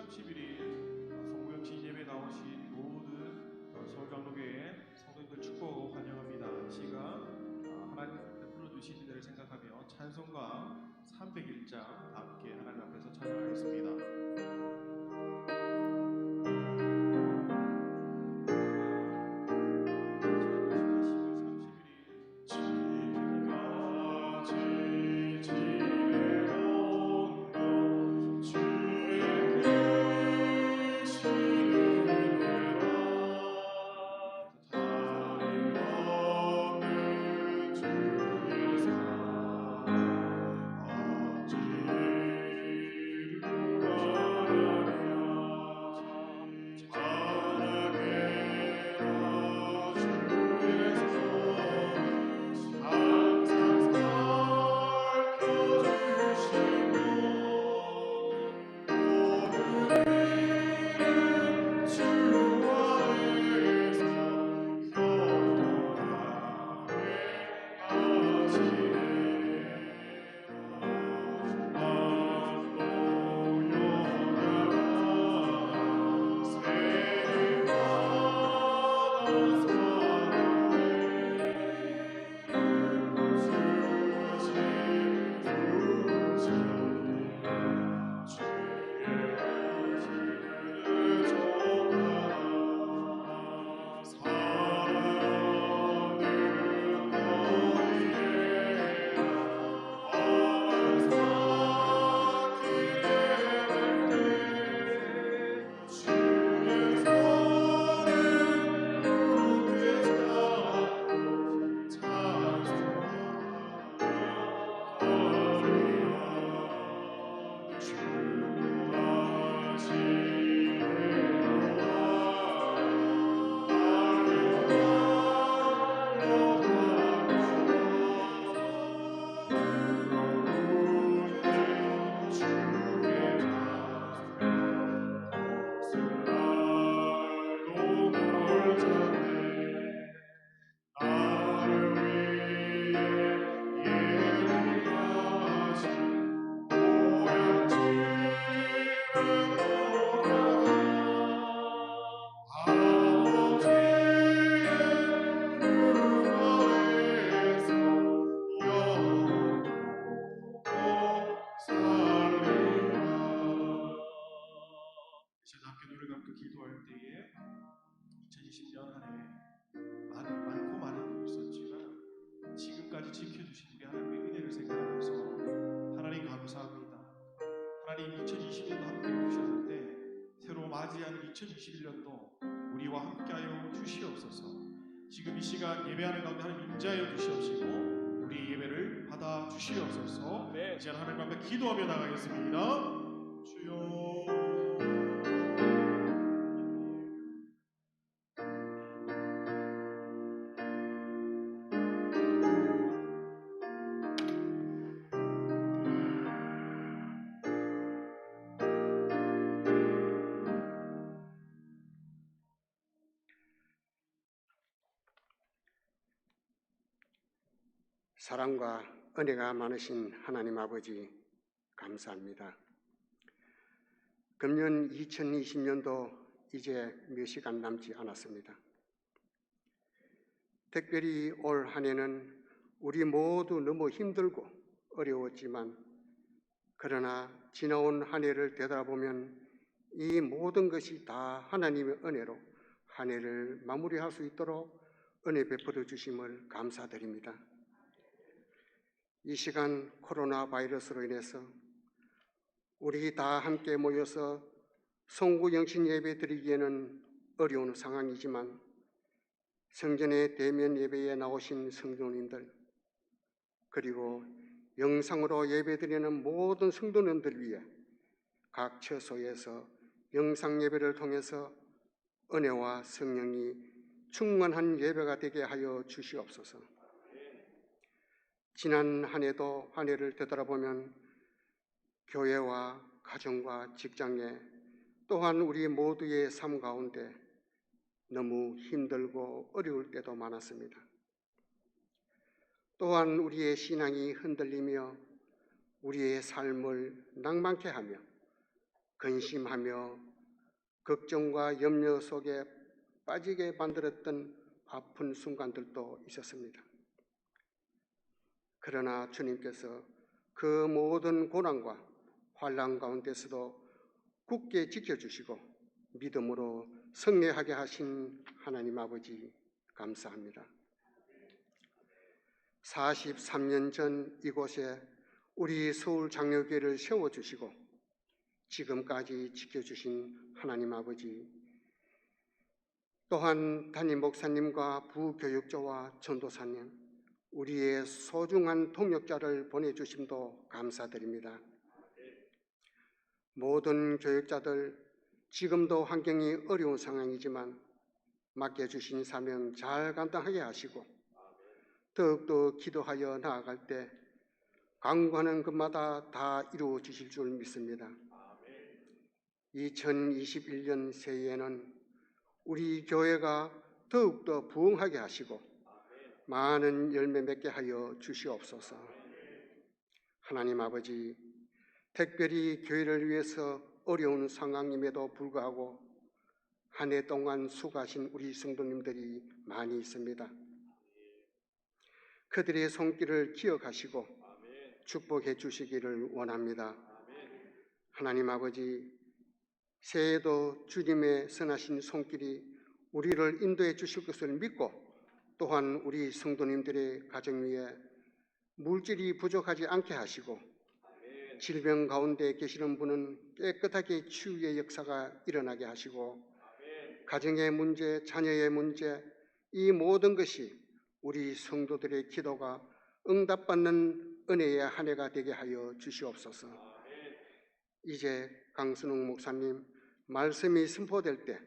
31일 성구영신 예배 나오신 모든 서울장로교회 성도님들 축복 환영합니다. 이 시간 하나님 베풀어 주신 은혜를 생각하며 찬송가 301장 다 함께 하나님 앞에서 찬양하겠습니다. 함께 노래 감고 기도할 때에 2020년 한 해 많고 많은 일이 있었지만 지금까지 지켜주신 우리 하나님의 은혜를 생각하면서 하나님 감사합니다. 하나님 2020년도 함께 해주셨는데 새로 맞이하는 2021년도 우리와 함께하여 주시옵소서. 지금 이 시간 예배하는 가운데 하나님 임재하여 주시옵시고 우리 예배를 받아 주시옵소서. 이제 하나님 앞에 기도하며 나가겠습니다. 주여 사랑과 은혜가 많으신 하나님 아버지 감사합니다. 금년 2020년도 이제 몇 시간 남지 않았습니다. 특별히 올 한 해는 우리 모두 너무 힘들고 어려웠지만 그러나 지나온 한 해를 되돌아보면 이 모든 것이 다 하나님의 은혜로 한 해를 마무리할 수 있도록 은혜 베풀어 주심을 감사드립니다. 이 시간 코로나 바이러스로 인해서 우리 다 함께 모여서 성구 영신 예배 드리기에는 어려운 상황이지만 성전의 대면 예배에 나오신 성도님들 그리고 영상으로 예배 드리는 모든 성도님들 위해 각 처소에서 영상 예배를 통해서 은혜와 성령이 충만한 예배가 되게 하여 주시옵소서. 지난 한 해도 한 해를 되돌아보면 교회와 가정과 직장에 또한 우리 모두의 삶 가운데 너무 힘들고 어려울 때도 많았습니다. 또한 우리의 신앙이 흔들리며 우리의 삶을 낭만케 하며 근심하며 걱정과 염려 속에 빠지게 만들었던 아픈 순간들도 있었습니다. 그러나 주님께서 그 모든 고난과 환난 가운데서도 굳게 지켜주시고 믿음으로 승리하게 하신 하나님 아버지 감사합니다. 43년 전 이곳에 우리 서울장로교회를 세워주시고 지금까지 지켜주신 하나님 아버지, 또한 담임 목사님과 부교육자와 전도사님, 우리의 소중한 동역자를 보내주심도 감사드립니다. 모든 교육자들, 지금도 환경이 어려운 상황이지만 맡겨주신 사명 잘 감당하게 하시고 더욱더 기도하여 나아갈 때 간구하는 것마다 다 이루어 주실 줄 믿습니다. 2021년 새해에는 우리 교회가 더욱더 부흥하게 하시고 많은 열매 맺게 하여 주시옵소서. 하나님 아버지, 특별히 교회를 위해서 어려운 상황임에도 불구하고 한 해 동안 수고하신 우리 성도님들이 많이 있습니다. 그들의 손길을 기억하시고 축복해 주시기를 원합니다. 하나님 아버지, 새해에도 주님의 선하신 손길이 우리를 인도해 주실 것을 믿고 또한 우리 성도님들의 가정 위에 물질이 부족하지 않게 하시고 질병 가운데 계시는 분은 깨끗하게 치유의 역사가 일어나게 하시고 가정의 문제, 자녀의 문제, 이 모든 것이 우리 성도들의 기도가 응답받는 은혜의 한 해가 되게 하여 주시옵소서. 이제 강순웅 목사님 말씀이 선포될 때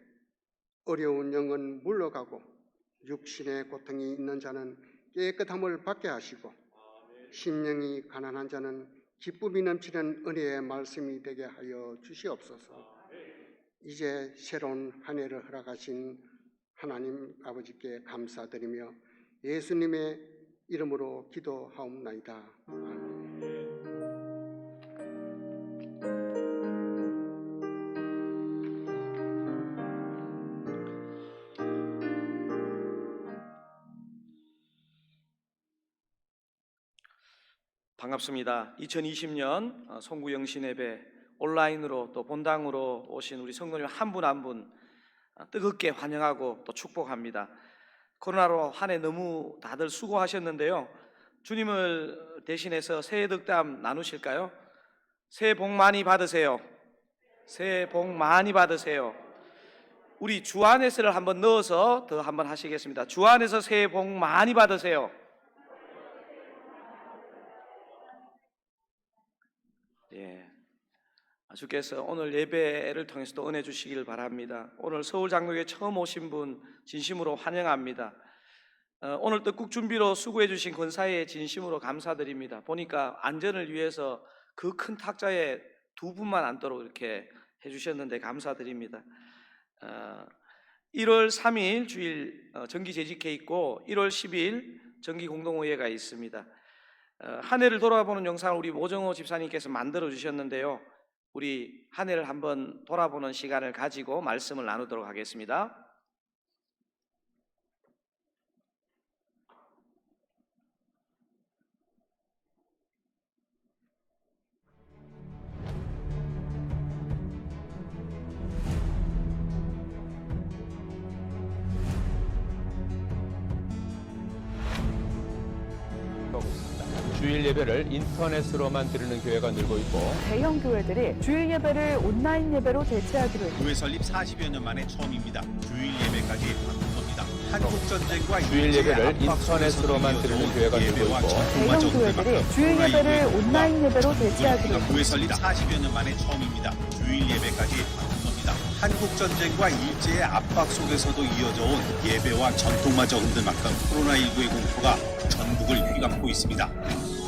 어려운 영은 물러가고 육신의 고통이 있는 자는 깨끗함을 받게 하시고 심령이 가난한 자는 기쁨이 넘치는 은혜의 말씀이 되게 하여 주시옵소서. 이제 새로운 한 해를 허락하신 하나님 아버지께 감사드리며 예수님의 이름으로 기도하옵나이다. 아멘. 반갑습니다. 2020년 송구영신 예배 온라인으로 또 본당으로 오신 우리 성도님 한 분 한 분 뜨겁게 환영하고 또 축복합니다. 코로나로 한 해 너무 다들 수고하셨는데요. 주님을 대신해서 새해 덕담 나누실까요? 새해 복 많이 받으세요. 새해 복 많이 받으세요. 우리 주 안에서를 한번 넣어서 더 한번 하시겠습니다. 주 안에서 새해 복 많이 받으세요. 예, 주께서 오늘 예배를 통해서 또 은혜 주시길 바랍니다. 오늘 서울장로교회 처음 오신 분 진심으로 환영합니다. 오늘 떡국 준비로 수고해 주신 권사에 진심으로 감사드립니다. 보니까 안전을 위해서 그 큰 탁자에 두 분만 앉도록 이렇게 해주셨는데 감사드립니다. 1월 3일 주일 정기 재직회 있고 1월 10일 정기 공동의회가 있습니다. 한 해를 돌아보는 영상을 우리 모정호 집사님께서 만들어 주셨는데요. 우리 한 해를 한번 돌아보는 시간을 가지고 말씀을 나누도록 하겠습니다. 주일 예배를 인터넷으로만 드리는 교회가 늘고 있고 대형 교회들이 주일 예배를 온라인 예배로 대체하기로 했습니다. 교회 설립 40여 년 만에 처음입니다. 주일 예배까지 바꾼 겁니다. 한국 전쟁과 주일 예배를 인터넷으로만 드리는 교회가 늘고 있고 대형 교회들이 주일 예배를 온라인 예배로 대체하기로 했습니다. 교회 설립 40여 년 만에 처음입니다. 주일 예배까지 바꾼 겁니다. 한국 전쟁과 일제의 압박 속에서도 이어져 온 예배와 전통마저 흔들 만큼 코로나19의 공포가 전국을 휘감고 있습니다.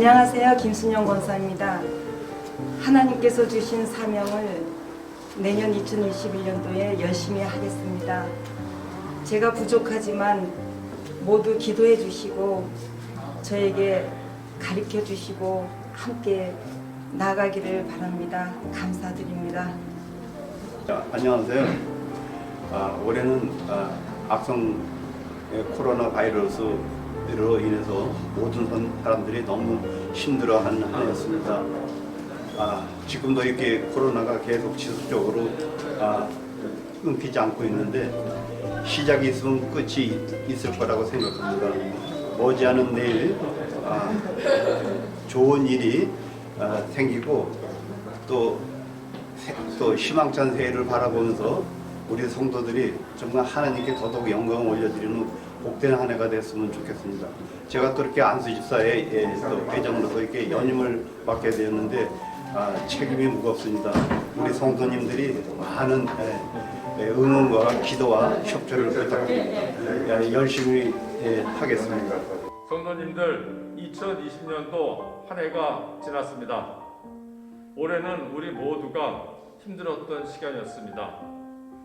안녕하세요. 김순영 권사입니다. 하나님께서 주신 사명을 내년 2021년도에 열심히 하겠습니다. 제가 부족하지만 모두 기도해 주시고 저에게 가르쳐 주시고 함께 나가기를 바랍니다. 감사드립니다. 안녕하세요. 올해는 악성 코로나 바이러스로 인해서 모든 사람들이 너무 힘들어하는 한 해였습니다. 지금도 이렇게 코로나가 계속 지속적으로 끊기지 않고 있는데 시작이 있으면 끝이 있을 거라고 생각합니다. 머지않은 내일 좋은 일이 생기고 또 희망찬 새해를 바라보면서 우리 성도들이 정말 하나님께 더더욱 영광을 올려드리는 복된 한 해가 됐으면 좋겠습니다. 제가 또 이렇게 안수집사의 또 회장으로서 이렇게 연임을 맡게 되었는데 책임이 무겁습니다. 우리 성도님들이 많은 응원과 기도와 협조를 부탁드립니다. 열심히 하겠습니다. 성도님들, 2020년도 한 해가 지났습니다. 올해는 우리 모두가 힘들었던 시간이었습니다.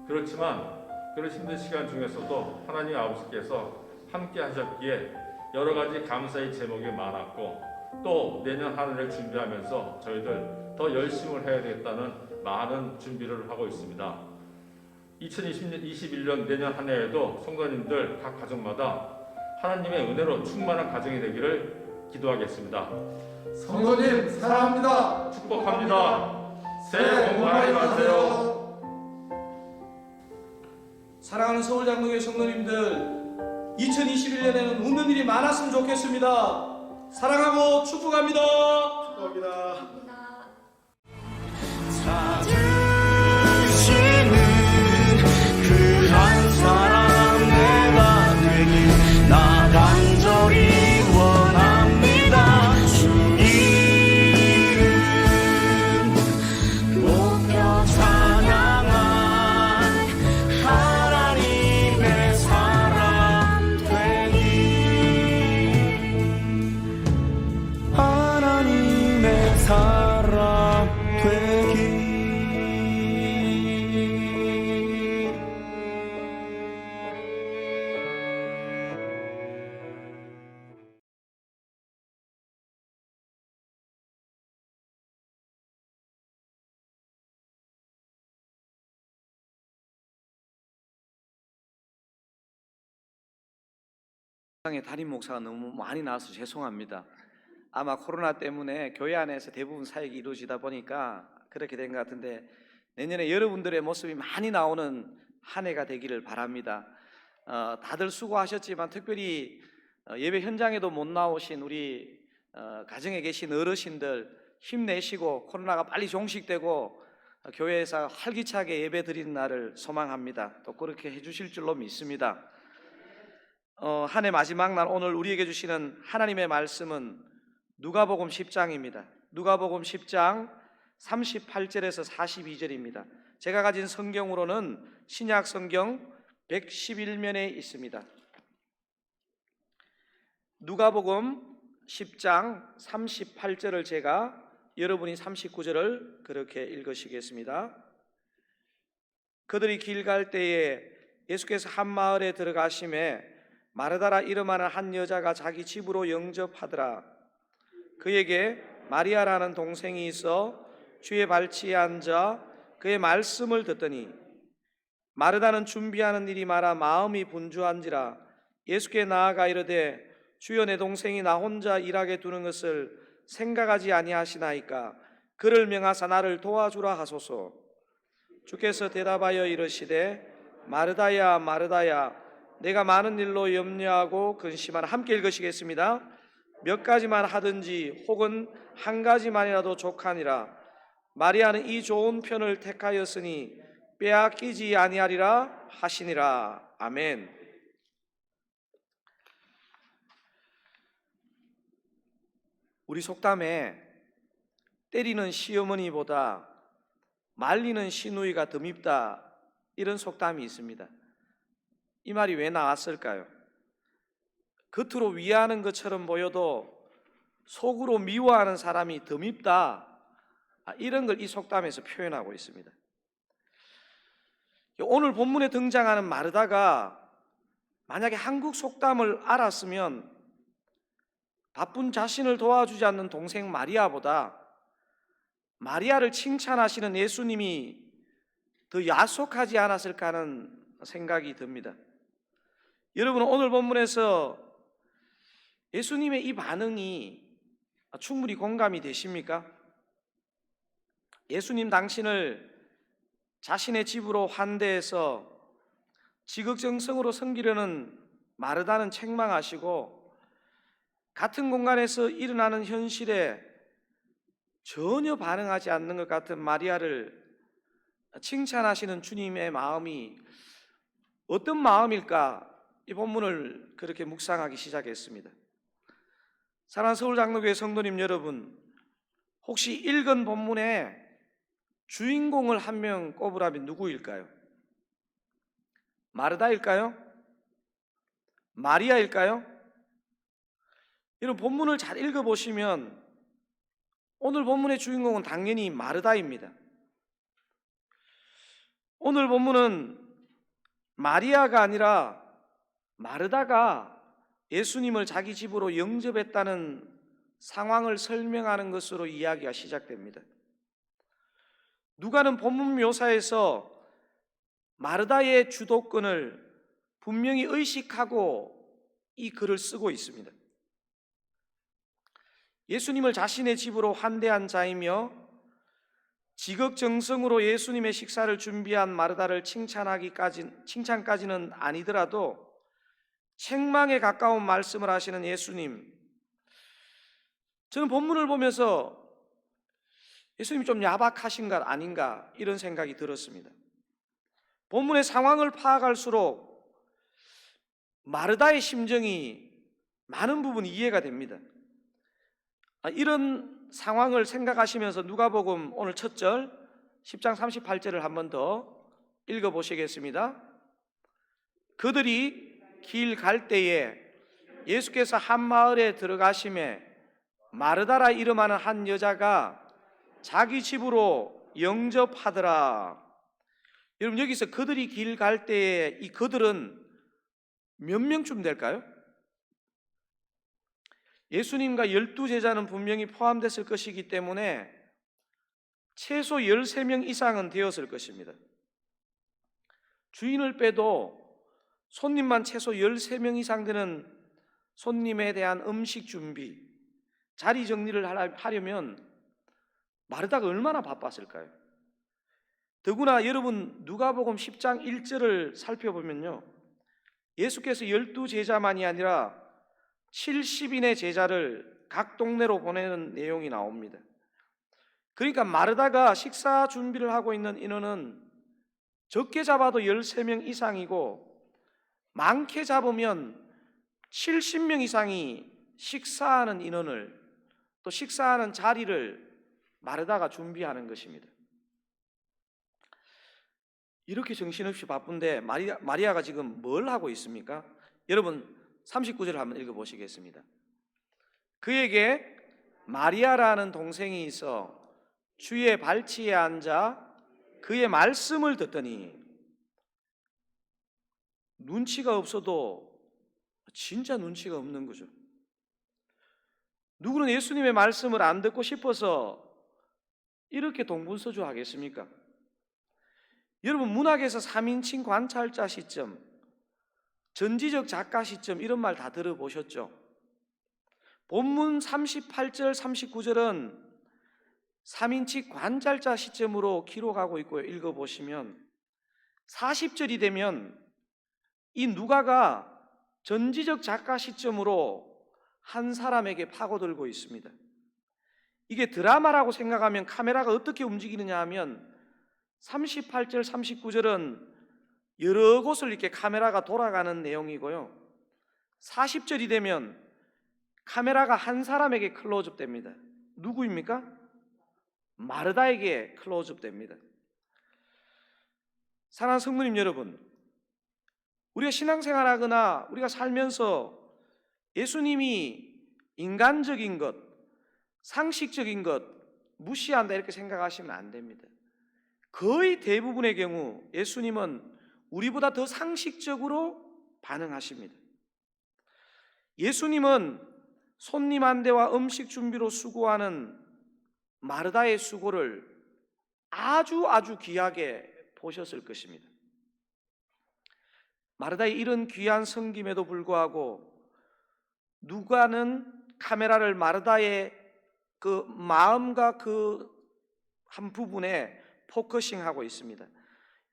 그렇지만 그런 힘든 시간 중에서도 하나님 아버지께서 함께 하셨기에 여러 가지 감사의 제목이 많았고 또 내년 한 해를 준비하면서 저희들 더 열심히 해야 되겠다는 많은 준비를 하고 있습니다. 2021년 내년 한 해에도 성도님들 각 가정마다 하나님의 은혜로 충만한 가정이 되기를 기도하겠습니다. 성도님 사랑합니다. 축복합니다. 새해 복 많이 받으세요. 사랑하는 서울장로교회 성도님들, 2021년에는 웃는 일이 많았으면 좋겠습니다. 사랑하고 축복합니다. 축복합니다. 한 사람 내가 되길 나 간절히 원합니다. 주 이름 높여 찬양할 하나님의 사람 되기, 하나님의 사람 되기. 담임 목사가 너무 많이 나와서 죄송합니다. 아마 코로나 때문에 교회 안에서 대부분 사역이 이루어지다 보니까 그렇게 된 것 같은데 내년에 여러분들의 모습이 많이 나오는 한 해가 되기를 바랍니다. 다들 수고하셨지만 특별히 예배 현장에도 못 나오신 우리 가정에 계신 어르신들 힘내시고 코로나가 빨리 종식되고 교회에서 활기차게 예배 드리는 날을 소망합니다. 또 그렇게 해주실 줄로 믿습니다. 한 해 마지막 날 오늘 우리에게 주시는 하나님의 말씀은 누가복음 10장입니다. 누가복음 10장 38절에서 42절입니다. 제가 가진 성경으로는 신약 성경 111면에 있습니다. 누가복음 10장 38절을 제가 여러분이 39절을 그렇게 읽으시겠습니다. 그들이 길 갈 때에 예수께서 한 마을에 들어가심에 마르다라 이름하는 한 여자가 자기 집으로 영접하더라. 그에게 마리아라는 동생이 있어 주의 발치에 앉아 그의 말씀을 듣더니 마르다는 준비하는 일이 많아 마음이 분주한지라 예수께 나아가 이르되 주여 내 동생이 나 혼자 일하게 두는 것을 생각하지 아니하시나이까 그를 명하사 나를 도와주라 하소서. 주께서 대답하여 이르시되 마르다야 마르다야 내가 많은 일로 염려하고 근심하라. 함께 읽으시겠습니다. 몇 가지만 하든지 혹은 한 가지만이라도 족하니라. 마리아는 이 좋은 편을 택하였으니 빼앗기지 아니하리라 하시니라. 아멘. 우리 속담에 때리는 시어머니보다 말리는 시누이가 더 밉다 이런 속담이 있습니다. 이 말이 왜 나왔을까요? 겉으로 위하는 것처럼 보여도 속으로 미워하는 사람이 더 밉다. 이런 걸 이 속담에서 표현하고 있습니다. 오늘 본문에 등장하는 마르다가 만약에 한국 속담을 알았으면 바쁜 자신을 도와주지 않는 동생 마리아보다 마리아를 칭찬하시는 예수님이 더 야속하지 않았을까 하는 생각이 듭니다. 여러분, 오늘 본문에서 예수님의 이 반응이 충분히 공감이 되십니까? 예수님 당신을 자신의 집으로 환대해서 지극정성으로 섬기려는 마르다는 책망하시고 같은 공간에서 일어나는 현실에 전혀 반응하지 않는 것 같은 마리아를 칭찬하시는 주님의 마음이 어떤 마음일까? 이 본문을 그렇게 묵상하기 시작했습니다. 사랑하는 서울장로교회 성도님 여러분, 혹시 읽은 본문에 주인공을 한 명 꼽으라면 누구일까요? 마르다일까요? 마리아일까요? 이런 본문을 잘 읽어보시면 오늘 본문의 주인공은 당연히 마르다입니다. 오늘 본문은 마리아가 아니라 마르다가 예수님을 자기 집으로 영접했다는 상황을 설명하는 것으로 이야기가 시작됩니다. 누가는 본문 묘사에서 마르다의 주도권을 분명히 의식하고 이 글을 쓰고 있습니다. 예수님을 자신의 집으로 환대한 자이며 지극정성으로 예수님의 식사를 준비한 마르다를 칭찬까지는 아니더라도 책망에 가까운 말씀을 하시는 예수님, 저는 본문을 보면서 예수님이 좀 야박하신가 아닌가 이런 생각이 들었습니다. 본문의 상황을 파악할수록 마르다의 심정이 많은 부분 이해가 됩니다. 이런 상황을 생각하시면서 누가복음 오늘 첫 절 10장 38절을 한 번 더 읽어보시겠습니다. 그들이 길 갈 때에 예수께서 한 마을에 들어가심에 마르다라 이름하는 한 여자가 자기 집으로 영접하더라. 여러분, 여기서 그들이 길 갈 때에 이 그들은 몇 명쯤 될까요? 예수님과 12제자는 분명히 포함됐을 것이기 때문에 최소 13명 이상은 되었을 것입니다. 주인을 빼도 손님만 최소 13명 이상 되는 손님에 대한 음식 준비, 자리 정리를 하려면 마르다가 얼마나 바빴을까요? 더구나 여러분, 누가복음 10장 1절을 살펴보면요, 예수께서 12제자만이 아니라 70인의 제자를 각 동네로 보내는 내용이 나옵니다. 그러니까 마르다가 식사 준비를 하고 있는 인원은 적게 잡아도 13명 이상이고 많게 잡으면 70명 이상이 식사하는 인원을, 또 식사하는 자리를 마르다가 준비하는 것입니다. 이렇게 정신없이 바쁜데 마리아가 지금 뭘 하고 있습니까? 여러분, 39절을 한번 읽어보시겠습니다. 그에게 마리아라는 동생이 있어 주의 발치에 앉아 그의 말씀을 듣더니, 눈치가 없어도 진짜 눈치가 없는 거죠. 누구는 예수님의 말씀을 안 듣고 싶어서 이렇게 동분서주 하겠습니까? 여러분, 문학에서 3인칭 관찰자 시점, 전지적 작가 시점 이런 말 다 들어보셨죠? 본문 38절, 39절은 3인칭 관찰자 시점으로 기록하고 있고요. 읽어보시면 40절이 되면 이 누가가 전지적 작가 시점으로 한 사람에게 파고들고 있습니다. 이게 드라마라고 생각하면 카메라가 어떻게 움직이느냐 하면 38절, 39절은 여러 곳을 이렇게 카메라가 돌아가는 내용이고요, 40절이 되면 카메라가 한 사람에게 클로즈업 됩니다. 누구입니까? 마르다에게 클로즈업 됩니다. 사랑하는 성도님 여러분, 우리가 신앙생활하거나 우리가 살면서 예수님이 인간적인 것, 상식적인 것 무시한다 이렇게 생각하시면 안 됩니다. 거의 대부분의 경우 예수님은 우리보다 더 상식적으로 반응하십니다. 예수님은 손님 안대와 음식 준비로 수고하는 마르다의 수고를 아주 귀하게 보셨을 것입니다. 마르다의 이런 귀한 섬김에도 불구하고 누가는 카메라를 마르다의 그 마음과 그 한 부분에 포커싱하고 있습니다.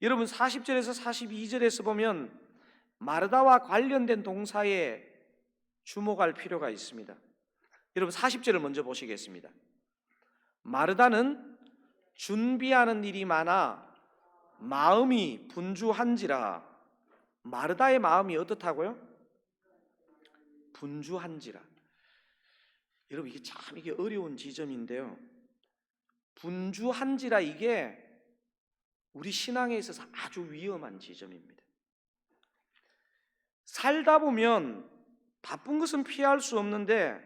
여러분 40절에서 42절에서 보면 마르다와 관련된 동사에 주목할 필요가 있습니다. 여러분 40절을 먼저 보시겠습니다. 마르다는 준비하는 일이 많아 마음이 분주한지라. 마르다의 마음이 어떻다고요? 분주한지라. 여러분 이게 어려운 지점인데요. 분주한지라 이게 우리 신앙에 있어서 아주 위험한 지점입니다. 살다 보면 바쁜 것은 피할 수 없는데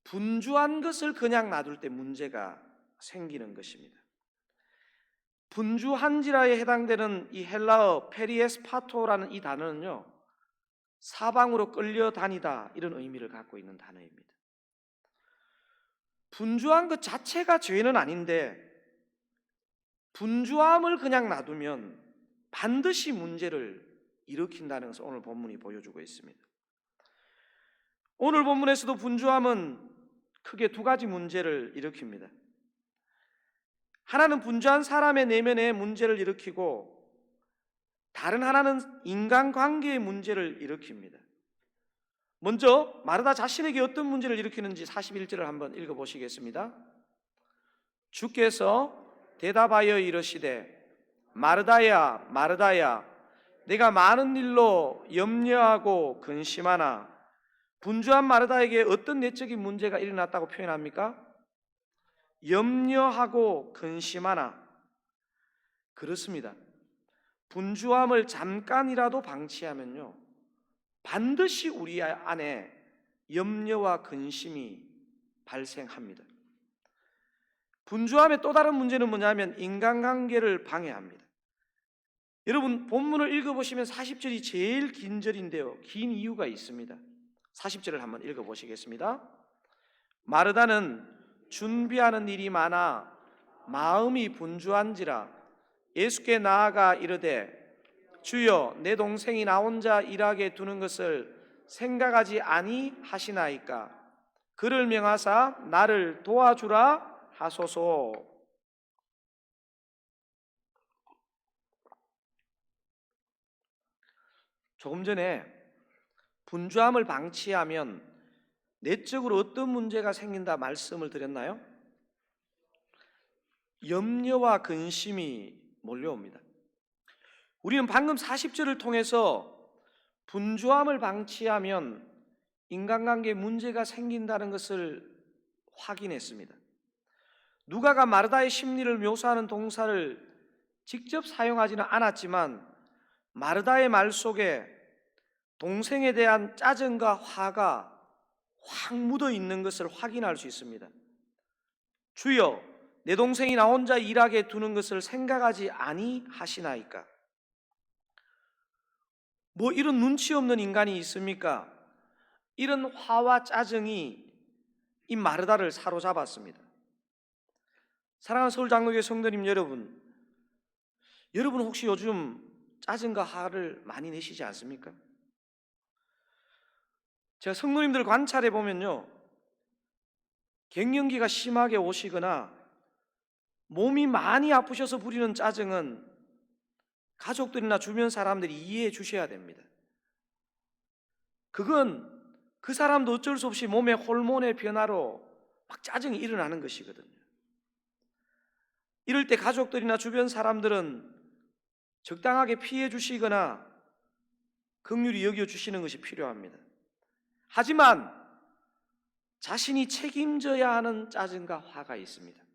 분주한 것을 그냥 놔둘 때 문제가 생기는 것입니다. 분주한지라에 해당되는 이 헬라어 페리에스파토라는 이 단어는요, 사방으로 끌려다니다 이런 의미를 갖고 있는 단어입니다. 분주한 것 자체가 죄는 아닌데 분주함을 그냥 놔두면 반드시 문제를 일으킨다는 것을 오늘 본문이 보여주고 있습니다. 오늘 본문에서도 분주함은 크게 두 가지 문제를 일으킵니다. 하나는 분주한 사람의 내면에 문제를 일으키고 다른 하나는 인간관계의 문제를 일으킵니다. 먼저 마르다 자신에게 어떤 문제를 일으키는지 41절을 한번 읽어보시겠습니다. 주께서 대답하여 이르시되 마르다야 마르다야 내가 많은 일로 염려하고 근심하나. 분주한 마르다에게 어떤 내적인 문제가 일어났다고 표현합니까? 염려하고 근심하나. 그렇습니다. 분주함을 잠깐이라도 방치하면요, 반드시 우리 안에 염려와 근심이 발생합니다. 분주함의 또 다른 문제는 뭐냐면 인간관계를 방해합니다. 여러분 본문을 읽어보시면 40절이 제일 긴 절인데요, 긴 이유가 있습니다. 40절을 한번 읽어보시겠습니다. 마르다는 준비하는 일이 많아 마음이 분주한지라 예수께 나아가 이르되 주여 내 동생이 나 혼자 일하게 두는 것을 생각하지 아니하시나이까. 그를 명하사 나를 도와주라 하소서. 조금 전에 분주함을 방치하면 내적으로 어떤 문제가 생긴다 말씀을 드렸나요? 염려와 근심이 몰려옵니다. 우리는 방금 40절을 통해서 분주함을 방치하면 인간관계에 문제가 생긴다는 것을 확인했습니다. 누가가 마르다의 심리를 묘사하는 동사를 직접 사용하지는 않았지만 마르다의 말 속에 동생에 대한 짜증과 화가 확 묻어 있는 것을 확인할 수 있습니다. 주여 내 동생이 나 혼자 일하게 두는 것을 생각하지 아니하시나이까. 뭐 이런 눈치 없는 인간이 있습니까? 이런 화와 짜증이 이 마르다를 사로잡았습니다. 사랑하는 서울장로교회 성도님 여러분, 여러분 혹시 요즘 짜증과 화를 많이 내시지 않습니까? 제가 성도님들 관찰해 보면요, 갱년기가 심하게 오시거나 몸이 많이 아프셔서 부리는 짜증은 가족들이나 주변 사람들이 이해해 주셔야 됩니다. 그건 그 사람도 어쩔 수 없이 몸의 호르몬의 변화로 막 짜증이 일어나는 것이거든요. 이럴 때 가족들이나 주변 사람들은 적당하게 피해 주시거나 긍휼히 여겨 주시는 것이 필요합니다. 하지만 자신이 책임져야 하는 짜증과 화가 있습니다.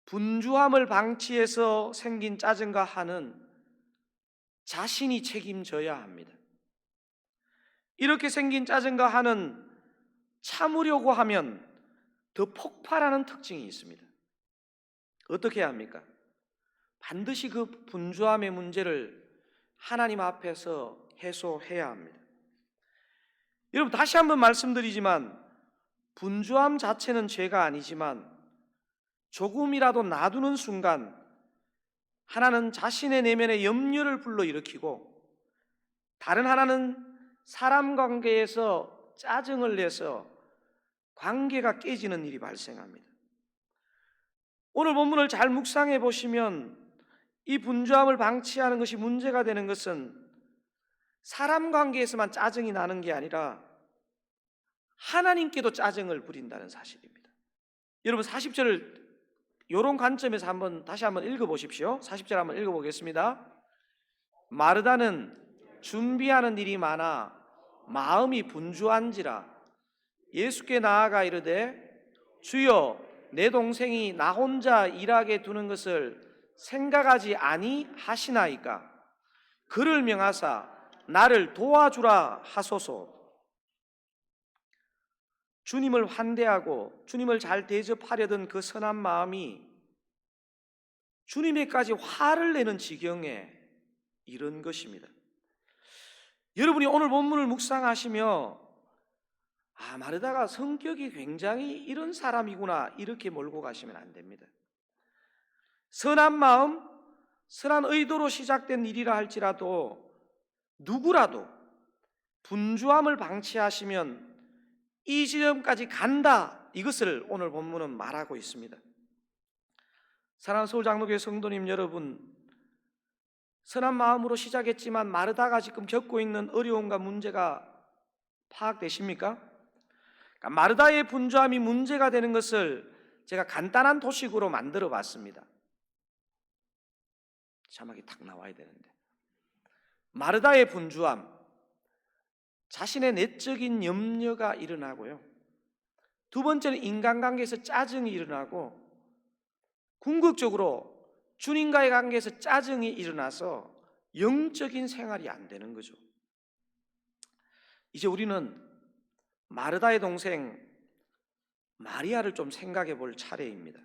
분주함을 방치해서 생긴 짜증과 화는 자신이 책임져야 합니다. 이렇게 생긴 짜증과 화는 참으려고 하면 더 폭발하는 특징이 있습니다. 어떻게 해야 합니까? 반드시 그 분주함의 문제를 하나님 앞에서 해소해야 합니다. 여러분, 다시 한번 말씀드리지만 분주함 자체는 죄가 아니지만 조금이라도 놔두는 순간 하나는 자신의 내면의 염려를 불러일으키고 다른 하나는 사람 관계에서 짜증을 내서 관계가 깨지는 일이 발생합니다. 오늘 본문을 잘 묵상해 보시면 이 분주함을 방치하는 것이 문제가 되는 것은 사람 관계에서만 짜증이 나는 게 아니라 하나님께도 짜증을 부린다는 사실입니다. 여러분 40절을 이런 관점에서 다시 한번 읽어보십시오. 40절 한번 읽어보겠습니다. 마르다는 준비하는 일이 많아 마음이 분주한지라 예수께 나아가 이르되 주여 내 동생이 나 혼자 일하게 두는 것을 생각하지 아니하시나이까 그를 명하사 나를 도와주라 하소서. 주님을 환대하고 주님을 잘 대접하려던 그 선한 마음이 주님에까지 화를 내는 지경에 이른 것입니다. 여러분이 오늘 본문을 묵상하시며 마르다가 성격이 굉장히 이런 사람이구나 이렇게 몰고 가시면 안 됩니다. 선한 마음, 선한 의도로 시작된 일이라 할지라도 누구라도 분주함을 방치하시면 이 지점까지 간다, 이것을 오늘 본문은 말하고 있습니다. 사랑하는 서울장로교회 성도님 여러분, 선한 마음으로 시작했지만 마르다가 지금 겪고 있는 어려움과 문제가 파악되십니까? 그러니까 마르다의 분주함이 문제가 되는 것을 제가 간단한 도식으로 만들어 봤습니다. 자막이 탁 나와야 되는데, 마르다의 분주함, 자신의 내적인 염려가 일어나고요. 두 번째는 인간관계에서 짜증이 일어나고, 궁극적으로 주님과의 관계에서 짜증이 일어나서 영적인 생활이 안 되는 거죠. 이제 우리는 마르다의 동생 마리아를 좀 생각해 볼 차례입니다.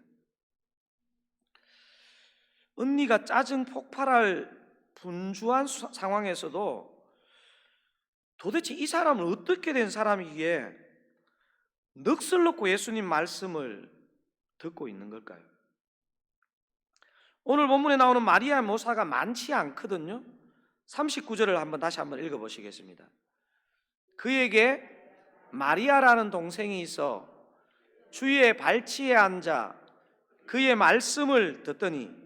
언니가 짜증 폭발할 분주한 상황에서도 도대체 이 사람은 어떻게 된 사람이기에 넋을 놓고 예수님 말씀을 듣고 있는 걸까요? 오늘 본문에 나오는 마리아의 모사가 많지 않거든요. 39절을 다시 한번 읽어보시겠습니다. 그에게 마리아라는 동생이 있어 주의 발치에 앉아 그의 말씀을 듣더니,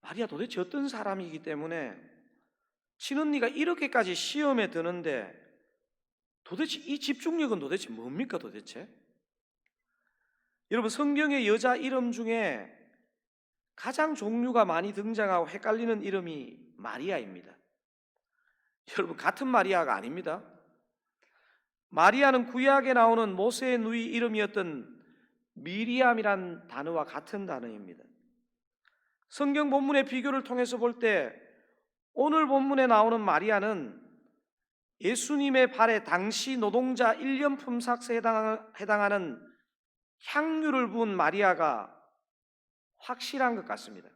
마리아 도대체 어떤 사람이기 때문에 친언니가 이렇게까지 시험에 드는데 도대체 이 집중력은 도대체 뭡니까 도대체? 여러분, 성경의 여자 이름 중에 가장 종류가 많이 등장하고 헷갈리는 이름이 마리아입니다. 여러분, 같은 마리아가 아닙니다. 마리아는 구약에 나오는 모세의 누이 이름이었던 미리암이란 단어와 같은 단어입니다. 성경 본문의 비교를 통해서 볼 때 오늘 본문에 나오는 마리아는 예수님의 발에 당시 노동자 1년 품삯에 해당하는 향유를 부은 마리아가 확실한 것 같습니다.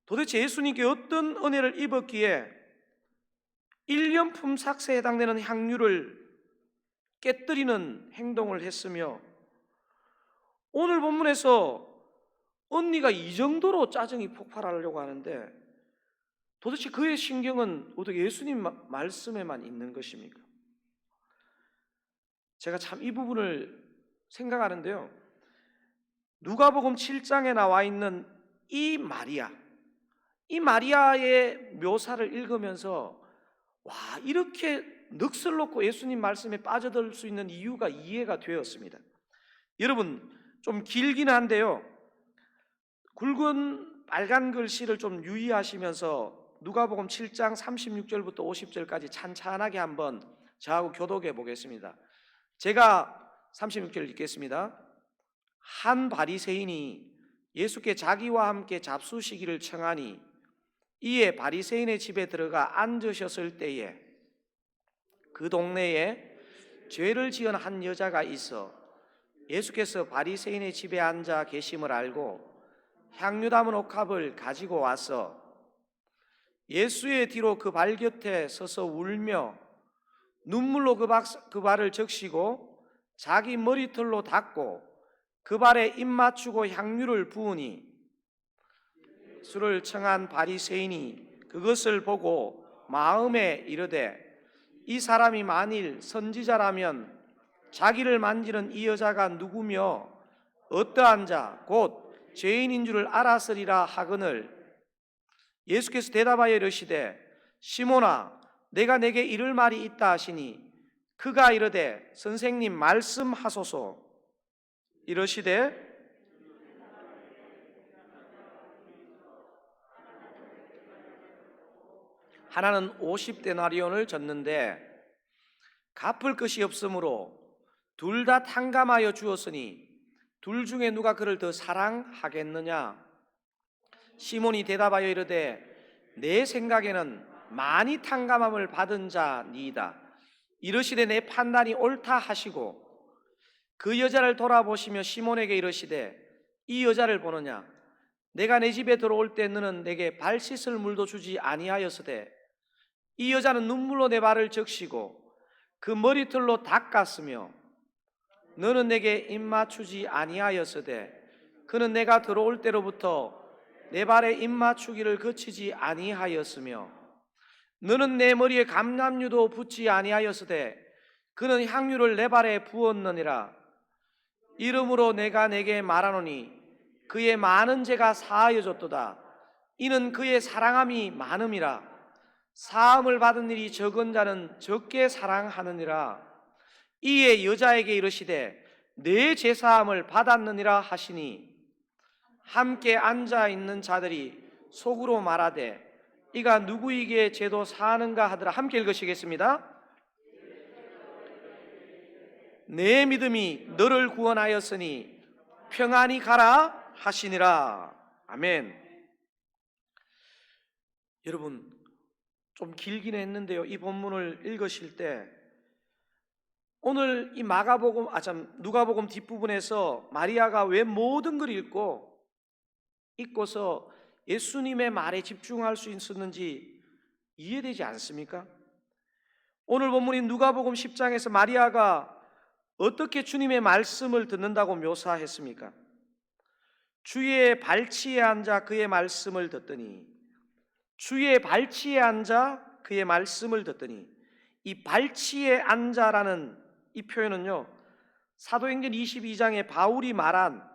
도대체 예수님께 어떤 은혜를 입었기에 1년 품삯에 해당되는 향유를 깨뜨리는 행동을 했으며, 오늘 본문에서 언니가 이 정도로 짜증이 폭발하려고 하는데 도대체 그의 신경은 어떻게 예수님 말씀에만 있는 것입니까? 제가 참 이 부분을 생각하는데요, 누가복음 7장에 나와 있는 이 마리아의 묘사를 읽으면서 이렇게 넋을 놓고 예수님 말씀에 빠져들 수 있는 이유가 이해가 되었습니다. 여러분, 좀 길긴 한데요, 굵은 빨간 글씨를 좀 유의하시면서 누가복음 7장 36절부터 50절까지 찬찬하게 한번 저하고 교독해 보겠습니다. 제가 36절 읽겠습니다. 한 바리새인이 예수께 자기와 함께 잡수시기를 청하니 이에 바리새인의 집에 들어가 앉으셨을 때에 그 동네에 죄를 지은 한 여자가 있어 예수께서 바리새인의 집에 앉아 계심을 알고 향유 담은 옥합을 가지고 와서 예수의 뒤로 그 발 곁에 서서 울며 눈물로 그 발을 적시고 자기 머리털로 닦고 그 발에 입 맞추고 향유를 부으니 술을 청한 바리새인이 그것을 보고 마음에 이르되 이 사람이 만일 선지자라면 자기를 만지는 이 여자가 누구며 어떠한 자 곧 죄인인 줄을 알았으리라 하거늘 예수께서 대답하여 이르시되 시몬아 내가 내게 이를 말이 있다 하시니 그가 이르되 선생님 말씀하소서. 이르시되 하나는 50데나리온을 졌는데 갚을 것이 없으므로 둘 다 탕감하여 주었으니 둘 중에 누가 그를 더 사랑하겠느냐? 시몬이 대답하여 이르되 내 생각에는 많이 탕감함을 받은 자니이다. 이르시되 내 판단이 옳다 하시고 그 여자를 돌아보시며 시몬에게 이르시되 이 여자를 보느냐? 내가 내 집에 들어올 때 너는 내게 발 씻을 물도 주지 아니하였으되 이 여자는 눈물로 내 발을 적시고 그 머리털로 닦았으며 너는 내게 입 맞추지 아니하였으되 그는 내가 들어올 때로부터 내 발에 입 맞추기를 그치지 아니하였으며 너는 내 머리에 감람유도 붓지 아니하였으되 그는 향유를 내 발에 부었느니라. 이러므로 내가 내게 말하노니 그의 많은 죄가 사하여졌도다. 이는 그의 사랑함이 많음이라. 사함을 받은 일이 적은 자는 적게 사랑하느니라. 이에 여자에게 이르시되 내 죄사함을 받았느니라 하시니 함께 앉아 있는 자들이 속으로 말하되 이가 누구에게 죄도 사하는가 하더라. 함께 읽으시겠습니다. 내 믿음이 너를 구원하였으니 평안히 가라 하시니라. 아멘. 여러분 좀 길긴 했는데요, 이 본문을 읽으실 때 오늘 이 누가복음 뒷부분에서 마리아가 왜 모든 걸 읽고서 예수님의 말에 집중할 수 있었는지 이해되지 않습니까? 오늘 본문인 누가복음 10장에서 마리아가 어떻게 주님의 말씀을 듣는다고 묘사했습니까? 주의 발치에 앉아 그의 말씀을 듣더니, 주의 발치에 앉아 그의 말씀을 듣더니, 이 발치에 앉아라는 이 표현은요, 사도행전 22장에 바울이 말한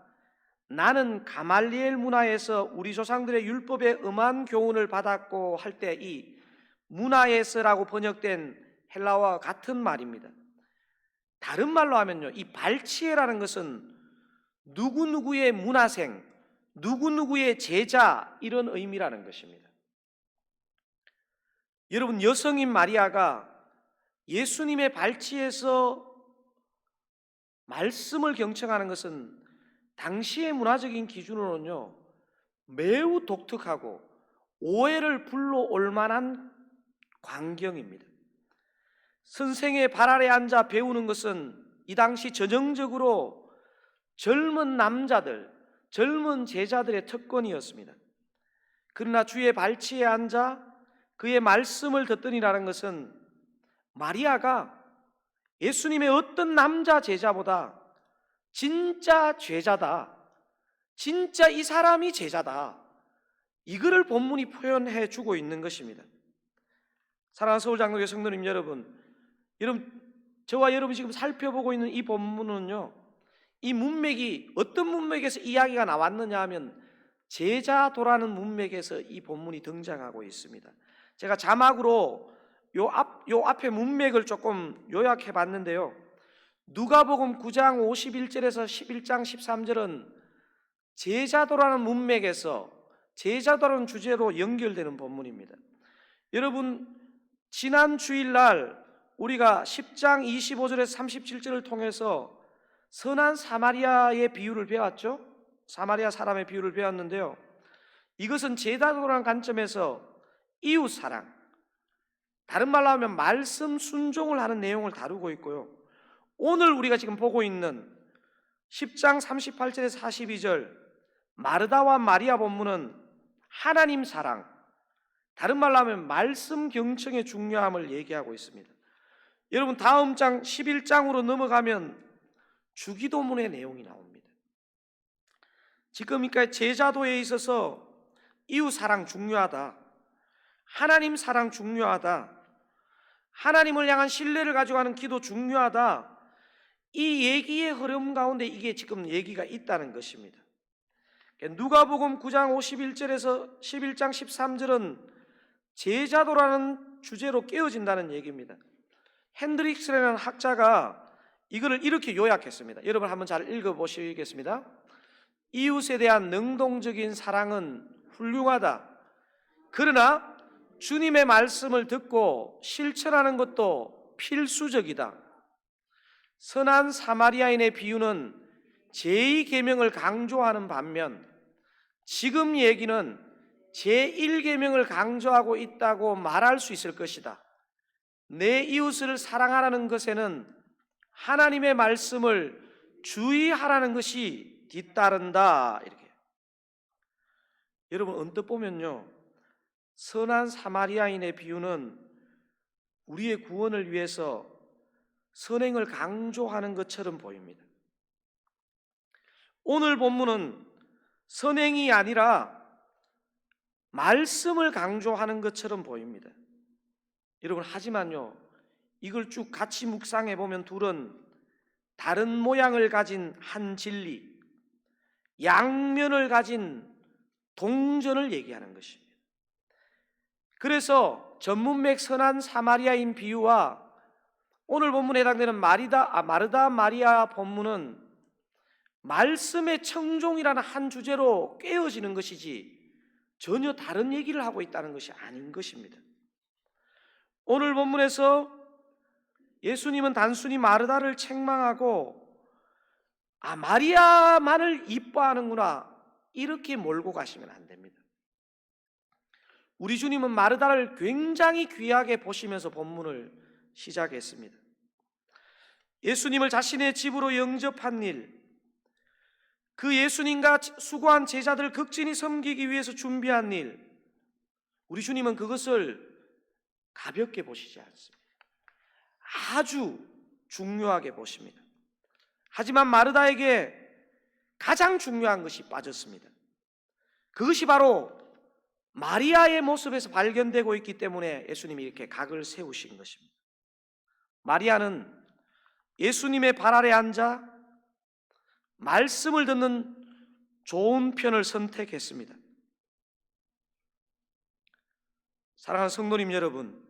나는 가말리엘 문화에서 우리 조상들의 율법에 음한 교훈을 받았고 할 때 이 문화에서라고 번역된 헬라어와 같은 말입니다. 다른 말로 하면요, 이 발치에라는 것은 누구누구의 문화생, 누구누구의 제자, 이런 의미라는 것입니다. 여러분, 여성인 마리아가 예수님의 발치에서 말씀을 경청하는 것은 당시의 문화적인 기준으로는요, 매우 독특하고 오해를 불러올 만한 광경입니다. 선생의 발 아래 앉아 배우는 것은 이 당시 전형적으로 젊은 남자들, 젊은 제자들의 특권이었습니다. 그러나 주의 발치에 앉아 그의 말씀을 듣더니라는 것은 마리아가 예수님의 어떤 남자 제자보다 진짜 제자다, 진짜 이 사람이 제자다, 이거를 본문이 표현해 주고 있는 것입니다. 사랑하는 서울장로교 성도님 여러분, 저와 여러분이 지금 살펴보고 있는 이 본문은요, 이 문맥이 어떤 문맥에서 이야기가 나왔느냐 하면 제자도라는 문맥에서 이 본문이 등장하고 있습니다. 제가 자막으로 요 앞에 문맥을 조금 요약해 봤는데요, 누가복음 9장 51절에서 11장 13절은 제자도라는 문맥에서 제자도라는 주제로 연결되는 본문입니다. 여러분, 지난 주일날 우리가 10장 25절에서 37절을 통해서 선한 사마리아의 비유를 배웠죠. 사마리아 사람의 비유를 배웠는데요, 이것은 제자도라는 관점에서 이웃사랑, 다른 말로 하면 말씀 순종을 하는 내용을 다루고 있고요. 오늘 우리가 지금 보고 있는 10장 38절에서 42절 마르다와 마리아 본문은 하나님 사랑, 다른 말로 하면 말씀 경청의 중요함을 얘기하고 있습니다. 여러분 다음 장 11장으로 넘어가면 주기도문의 내용이 나옵니다. 지금까지 제자도에 있어서 이웃 사랑 중요하다, 하나님 사랑 중요하다, 하나님을 향한 신뢰를 가져가는 기도 중요하다, 이 얘기의 흐름 가운데 이게 지금 얘기가 있다는 것입니다. 누가복음 9장 51절에서 11장 13절은 제자도라는 주제로 깨어진다는 얘기입니다. 핸드릭스라는 학자가 이거를 이렇게 요약했습니다. 여러분 한번 잘 읽어보시겠습니다. 이웃에 대한 능동적인 사랑은 훌륭하다. 그러나 주님의 말씀을 듣고 실천하는 것도 필수적이다. 선한 사마리아인의 비유는 제2계명을 강조하는 반면 지금 얘기는 제1계명을 강조하고 있다고 말할 수 있을 것이다. 내 이웃을 사랑하라는 것에는 하나님의 말씀을 주의하라는 것이 뒤따른다. 이렇게. 여러분 언뜻 보면요, 선한 사마리아인의 비유는 우리의 구원을 위해서 선행을 강조하는 것처럼 보입니다. 오늘 본문은 선행이 아니라 말씀을 강조하는 것처럼 보입니다. 여러분 하지만요, 이걸 쭉 같이 묵상해 보면 둘은 다른 모양을 가진 한 진리, 양면을 가진 동전을 얘기하는 것입니다. 그래서 전문맥 선한 사마리아인 비유와 오늘 본문에 해당되는 마르다 마리아 본문은 말씀의 청종이라는 한 주제로 깨어지는 것이지 전혀 다른 얘기를 하고 있다는 것이 아닌 것입니다. 오늘 본문에서 예수님은 단순히 마르다를 책망하고 마리아만을 이뻐하는구나 이렇게 몰고 가시면 안 됩니다. 우리 주님은 마르다를 굉장히 귀하게 보시면서 본문을 시작했습니다. 예수님을 자신의 집으로 영접한 일, 그 예수님과 수고한 제자들 극진히 섬기기 위해서 준비한 일, 우리 주님은 그것을 가볍게 보시지 않습니다. 아주 중요하게 보십니다. 하지만 마르다에게 가장 중요한 것이 빠졌습니다. 그것이 바로 마리아의 모습에서 발견되고 있기 때문에 예수님이 이렇게 각을 세우신 것입니다. 마리아는 예수님의 발 아래 앉아 말씀을 듣는 좋은 편을 선택했습니다. 사랑하는 성도님 여러분,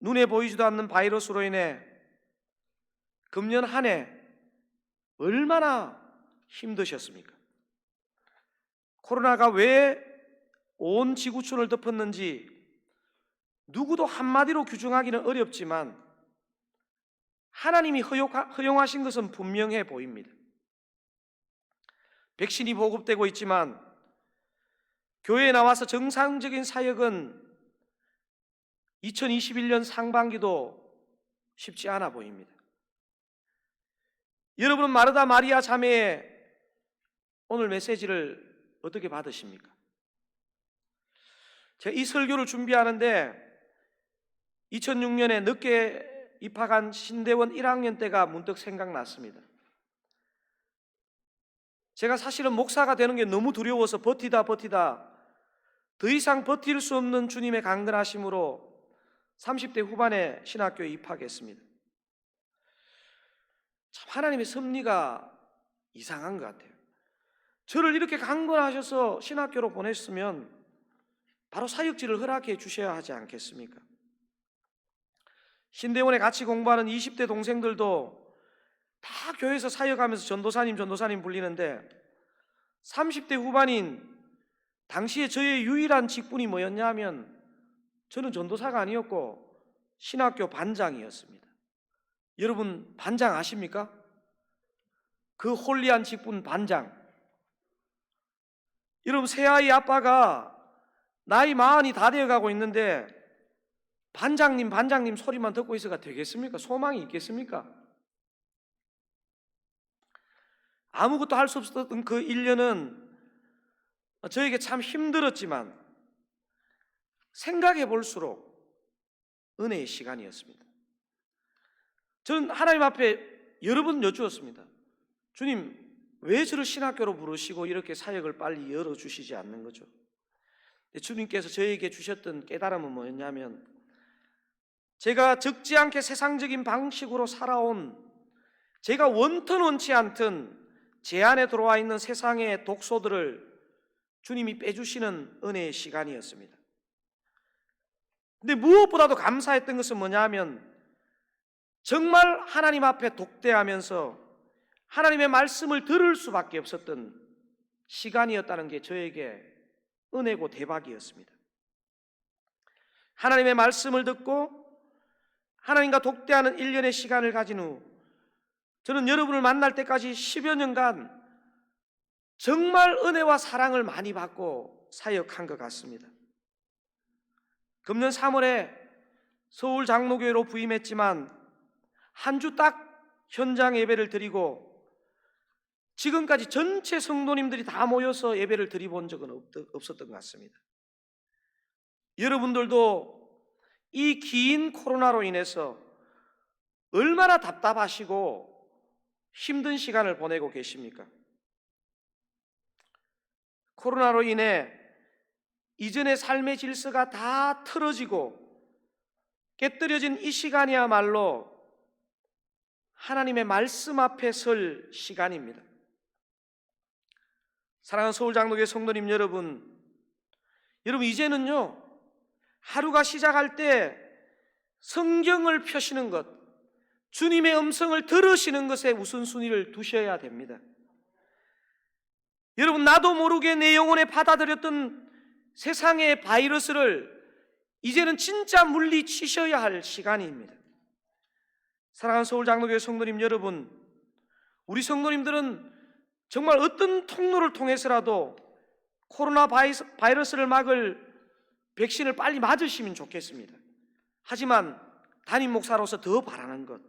눈에 보이지도 않는 바이러스로 인해 금년 한 해 얼마나 힘드셨습니까? 코로나가 왜 온 지구촌을 덮었는지 누구도 한마디로 규정하기는 어렵지만 하나님이 허용하신 것은 분명해 보입니다. 백신이 보급되고 있지만 교회에 나와서 정상적인 사역은 2021년 상반기도 쉽지 않아 보입니다. 여러분은 마르다 마리아 자매의 오늘 메시지를 어떻게 받으십니까? 제가 이 설교를 준비하는데 2006년에 늦게 입학한 신대원 1학년 때가 문득 생각났습니다. 제가 사실은 목사가 되는 게 너무 두려워서 버티다 더 이상 버틸 수 없는 주님의 강건하심으로 30대 후반에 신학교에 입학했습니다. 참 하나님의 섭리가 이상한 것 같아요. 저를 이렇게 강건하셔서 신학교로 보냈으면 바로 사역지를 허락해 주셔야 하지 않겠습니까? 신대원에 같이 공부하는 20대 동생들도 다 교회에서 사역하면서 전도사님 불리는데 30대 후반인 당시에 저의 유일한 직분이 뭐였냐 하면 저는 전도사가 아니었고 신학교 반장이었습니다. 여러분 반장 아십니까? 그 홀리한 직분 반장. 여러분 새아이 아빠가 나이 40이 다 되어가고 있는데 반장님 소리만 듣고 있어가 되겠습니까? 소망이 있겠습니까? 아무것도 할 수 없었던 그 1년은 저에게 참 힘들었지만 생각해 볼수록 은혜의 시간이었습니다. 저는 하나님 앞에 여러 번 여쭈었습니다. 주님, 왜 저를 신학교로 부르시고 이렇게 사역을 빨리 열어주시지 않는 거죠? 주님께서 저에게 주셨던 깨달음은 뭐였냐면, 제가 적지 않게 세상적인 방식으로 살아온, 제가 원튼 원치 않든 제 안에 들어와 있는 세상의 독소들을 주님이 빼주시는 은혜의 시간이었습니다. 근데 무엇보다도 감사했던 것은 뭐냐면, 정말 하나님 앞에 독대하면서 하나님의 말씀을 들을 수밖에 없었던 시간이었다는 게 저에게 은혜고 대박이었습니다. 하나님의 말씀을 듣고 하나님과 독대하는 1년의 시간을 가진 후 저는 여러분을 만날 때까지 10여 년간 정말 은혜와 사랑을 많이 받고 사역한 것 같습니다. 금년 3월에 서울 장로교회로 부임했지만 한 주 딱 현장 예배를 드리고 지금까지 전체 성도님들이 다 모여서 예배를 드려본 적은 없었던 것 같습니다. 여러분들도 이 긴 코로나로 인해서 얼마나 답답하시고 힘든 시간을 보내고 계십니까? 코로나로 인해 이전의 삶의 질서가 다 틀어지고 깨뜨려진 이 시간이야말로 하나님의 말씀 앞에 설 시간입니다. 사랑하는 서울장로교회 성도님 여러분, 이제는요, 하루가 시작할 때 성경을 펴시는 것, 주님의 음성을 들으시는 것에 우선순위를 두셔야 됩니다. 여러분, 나도 모르게 내 영혼에 받아들였던 세상의 바이러스를 이제는 진짜 물리치셔야 할 시간입니다. 사랑하는 서울장로교회 성도님 여러분, 우리 성도님들은 정말 어떤 통로를 통해서라도 코로나 바이러스를 막을 백신을 빨리 맞으시면 좋겠습니다. 하지만 담임 목사로서 더 바라는 것,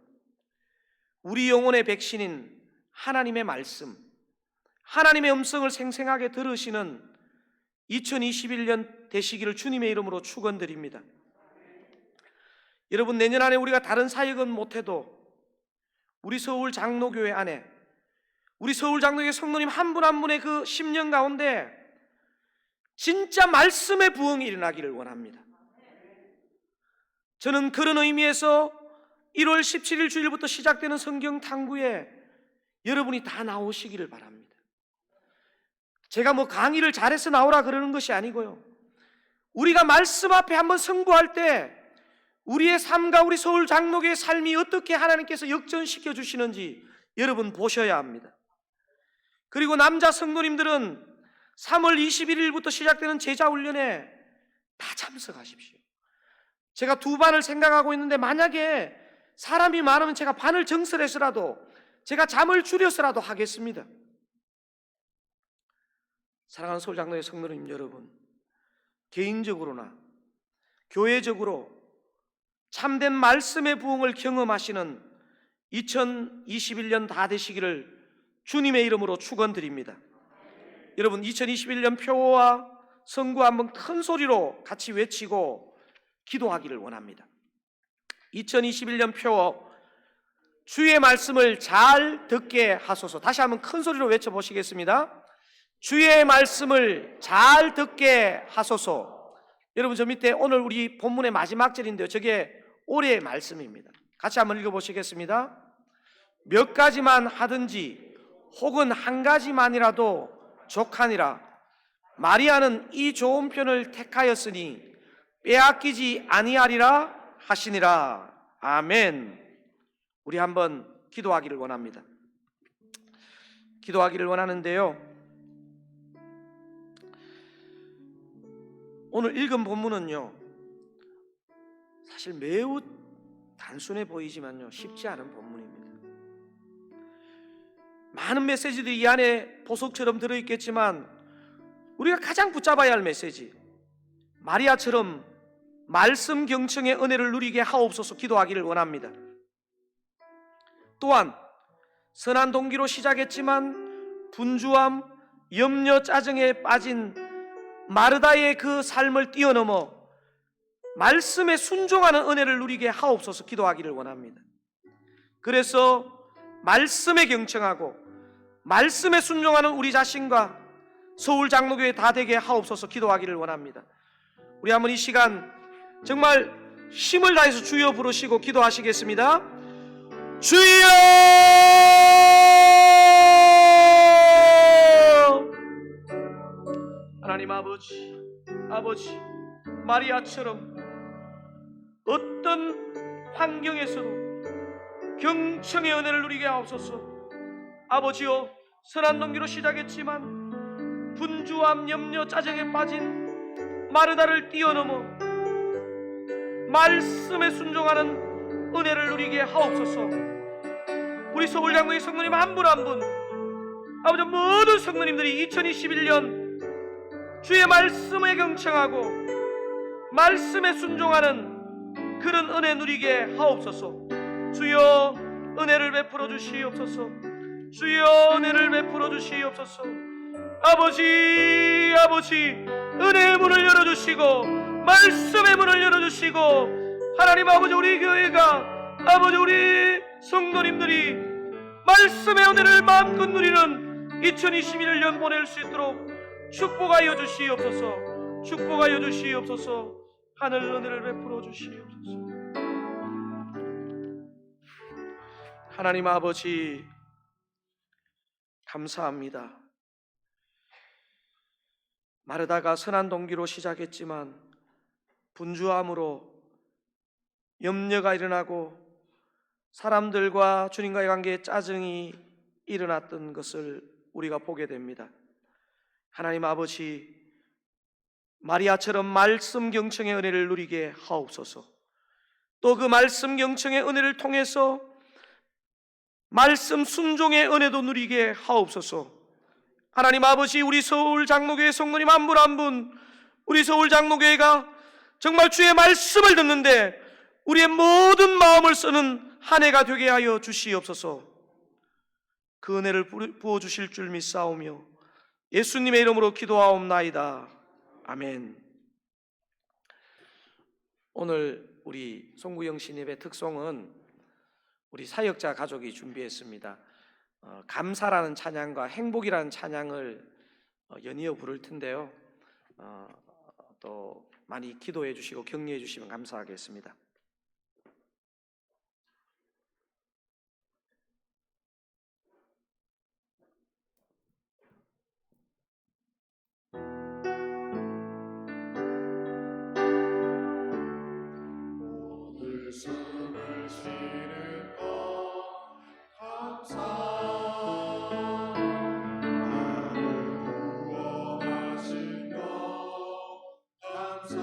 우리 영혼의 백신인 하나님의 말씀, 하나님의 음성을 생생하게 들으시는 2021년 되시기를 주님의 이름으로 축원드립니다. 여러분, 내년 안에 우리가 다른 사역은 못해도 우리 서울 장로교회 안에 우리 서울 장로교회 성도님 한 분 한 분의 그 10년 가운데 진짜 말씀의 부흥이 일어나기를 원합니다. 저는 그런 의미에서 1월 17일 주일부터 시작되는 성경 탐구에 여러분이 다 나오시기를 바랍니다. 제가 강의를 잘해서 나오라 그러는 것이 아니고요, 우리가 말씀 앞에 한번 승부할 때 우리의 삶과 우리 서울 장로교의 삶이 어떻게 하나님께서 역전시켜 주시는지 여러분 보셔야 합니다. 그리고 남자 성도님들은 3월 21일부터 시작되는 제자훈련에 다 참석하십시오. 제가 2반을 생각하고 있는데 만약에 사람이 많으면 제가 반을 정설해서라도 제가 잠을 줄여서라도 하겠습니다. 사랑하는 서울장로의 성도님 여러분, 개인적으로나 교회적으로 참된 말씀의 부흥을 경험하시는 2021년 다 되시기를 주님의 이름으로 축원드립니다. 여러분, 2021년 표어와 성구 한번 큰 소리로 같이 외치고 기도하기를 원합니다. 2021년 표어, 주의 말씀을 잘 듣게 하소서. 다시 한번 큰 소리로 외쳐보시겠습니다. 주의 말씀을 잘 듣게 하소서. 여러분, 저 밑에 오늘 우리 본문의 마지막 절인데요, 저게 올해의 말씀입니다. 같이 한번 읽어보시겠습니다. 몇 가지만 하든지 혹은 한 가지만이라도 족하니라. 마리아는 이 좋은 편을 택하였으니 빼앗기지 아니하리라 하시니라. 아멘. 우리 한번 기도하기를 원합니다. 기도하기를 원하는데요, 오늘 읽은 본문은요, 사실 매우 단순해 보이지만요, 쉽지 않은 본문입니다. 많은 메시지들이 이 안에 보석처럼 들어있겠지만 우리가 가장 붙잡아야 할 메시지, 마리아처럼 말씀 경청의 은혜를 누리게 하옵소서 기도하기를 원합니다. 또한 선한 동기로 시작했지만 분주함, 염려, 짜증에 빠진 마르다의 그 삶을 뛰어넘어 말씀에 순종하는 은혜를 누리게 하옵소서 기도하기를 원합니다. 그래서 말씀에 경청하고 말씀에 순종하는 우리 자신과 서울 장로교회 다 되게 하옵소서 기도하기를 원합니다. 우리 한번 이 시간 정말 힘을 다해서 주여 부르시고 기도하시겠습니다. 주여! 하나님 아버지, 마리아처럼 어떤 환경에서도 경청의 은혜를 누리게 하옵소서. 아버지여, 선한 동기로 시작했지만 분주함, 염려, 짜증에 빠진 마르다를 뛰어넘어 말씀에 순종하는 은혜를 누리게 하옵소서. 우리 서울장로의 성도님 한 분 한 분, 아버지 모든 성도님들이 2021년 주의 말씀에 경청하고 말씀에 순종하는 그런 은혜 누리게 하옵소서. 주여 은혜를 베풀어 주시옵소서. 주여 은혜를 베풀어 주시옵소서. 아버지 은혜의 문을 열어주시고 말씀의 문을 열어주시고 하나님 아버지 우리 교회가 아버지 우리 성도님들이 말씀의 은혜를 마음껏 누리는 2021년 보낼 수 있도록 축복하여 주시옵소서. 축복하여 주시옵소서. 하늘 은혜를 베풀어 주시옵소서. 하나님 아버지 감사합니다. 마르다가 선한 동기로 시작했지만 분주함으로 염려가 일어나고 사람들과 주님과의 관계에 짜증이 일어났던 것을 우리가 보게 됩니다. 하나님 아버지, 마리아처럼 말씀 경청의 은혜를 누리게 하옵소서. 또 그 말씀 경청의 은혜를 통해서 말씀 순종의 은혜도 누리게 하옵소서. 하나님 아버지, 우리 서울 장로교회 성도님 한 분 한 분, 우리 서울 장로교회가 정말 주의 말씀을 듣는데 우리의 모든 마음을 쓰는 한 해가 되게 하여 주시옵소서. 그 은혜를 부어주실 줄 믿사오며 예수님의 이름으로 기도하옵나이다. 아멘. 오늘 우리 송구영신 예배 특송은 우리 사역자 가족이 준비했습니다. 감사라는 찬양과 행복이라는 찬양을 연이어 부를 텐데요. 또 많이 기도해 주시고 격려해 주시면 감사하겠습니다. 오늘 숨을 쉬는 것 감사 구원하신 것 감사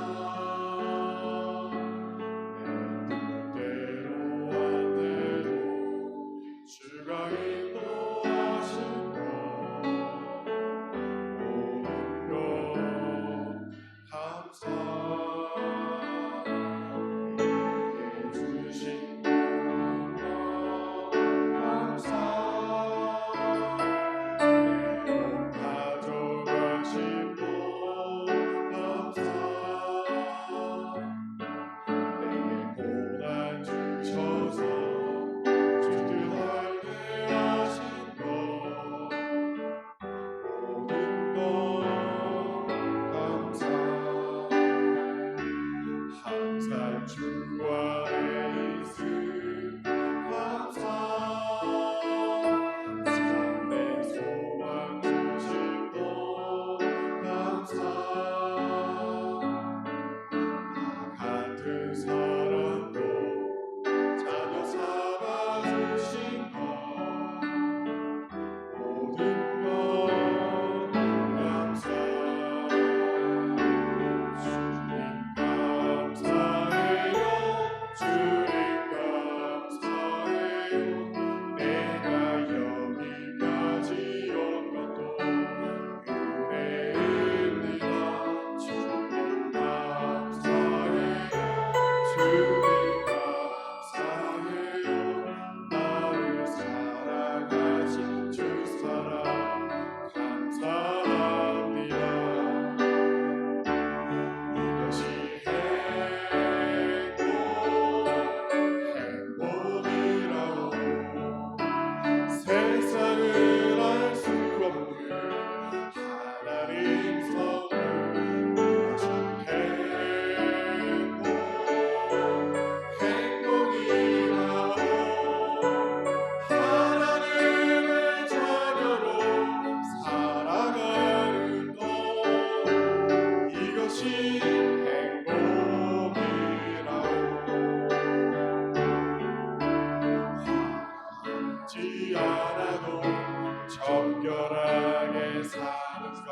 사는 것